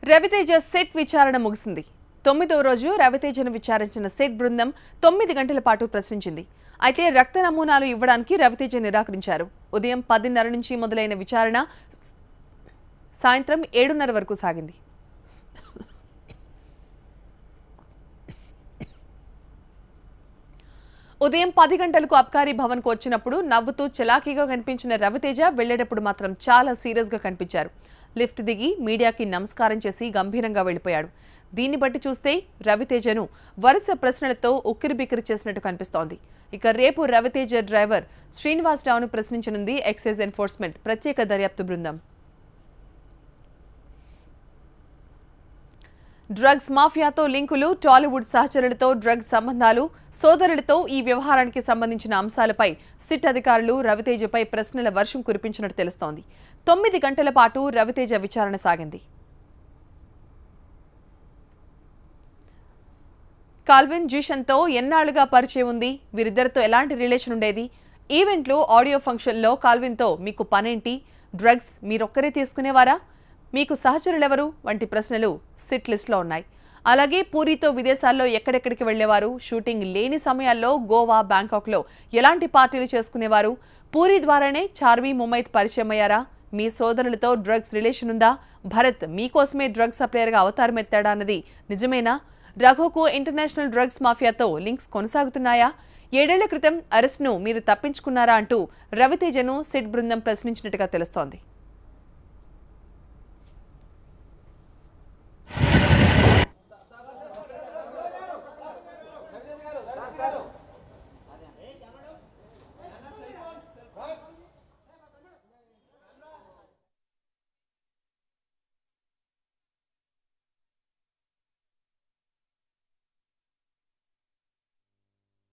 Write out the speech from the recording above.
Raviteja set విచారణ ముగిసింది. 9వ రోజు రవితేజను విచారించిన సెట్ బృందం 9 గంటల పాటు ప్రశ్నించింది. అయితే రక్త నమూనాలు ఇవ్వడానికి రవితేజ నిరాకరించారు. ఉదయం 10:30 నుంచి మొదలైన విచారణ సాయంత్రం 7:30 వరకు సాగింది. ఉదయం 10 గంటలకు అబ్కారీ భవన్ కు వచ్చినప్పుడు నవ్వుతూ చలాకీగా కనిపించిన రవితేజ వెళ్లేటప్పుడు మాత్రం చాలా సీరియస్ గా కనిపించారు. లిఫ్ట్ దిగి మీడియాకి నమస్కారం చేసి గంభీరంగా వెళ్లిపోయాడు. దీన్ని బట్టి చూస్తే రవితేజను వరుస ప్రశ్నలతో ఉక్కిరిబిక్కిరి చేసినట్టు కనిపిస్తోంది. ఇక రేపు రవితేజ డ్రైవర్ శ్రీనివాస్ రావును ప్రశ్నించనుంది ఎక్సైజ్ ఎన్ఫోర్స్మెంట్ ప్రత్యేక దర్యాప్తు బృందం. డ్రగ్స్ మాఫియాతో లింకులు, టాలీవుడ్ సహచరులతో డ్రగ్స్ సంబంధాలు, సోదరులతో ఈ వ్యవహారానికి సంబంధించిన అంశాలపై సిట్ అధికారులు రవితేజపై ప్రశ్నల వర్షం కురిపించినట్టు తెలుస్తోంది. 9 గంటల పాటు రవితేజ విచారణ సాగింది. కాల్విన్ జీషన్తో ఎన్నాళ్లుగా పరిచయం ఉంది? వీరిద్దరితో ఎలాంటి రిలేషన్ ఉండేది? ఈవెంట్లో ఆడియో ఫంక్షన్లో కాల్విన్తో మీకు పనేంటి? డ్రగ్స్ మీరొక్కరే తీసుకునేవారా? మీకు సహచరులెవరు? వంటి ప్రశ్నలు సిట్ లిస్ట్లో ఉన్నాయి. అలాగే పూరితో విదేశాల్లో ఎక్కడెక్కడికి వెళ్లేవారు? షూటింగ్ లేని సమయాల్లో గోవా, బ్యాంకాక్లో ఎలాంటి పార్టీలు చేసుకునేవారు? పూరి ద్వారానే చార్వి, ముమైత్ పరిచయం అయ్యారా? మీ సోదరులతో డ్రగ్స్ రిలేషన్ ఉందా? భరత్ మీకోసమే డ్రగ్స్ సప్లయర్గా అవతారం ఎత్తాడా అన్నది నిజమేనా? రఘుకు ఇంటర్నేషనల్ డ్రగ్స్ మాఫియాతో లింక్స్ కొనసాగుతున్నాయా? 7 ఏళ్ల క్రితం అరెస్ట్ను మీరు తప్పించుకున్నారా అంటూ రవితేజను సిట్ బృందం ప్రశ్నించినట్టుగా తెలుస్తోంది.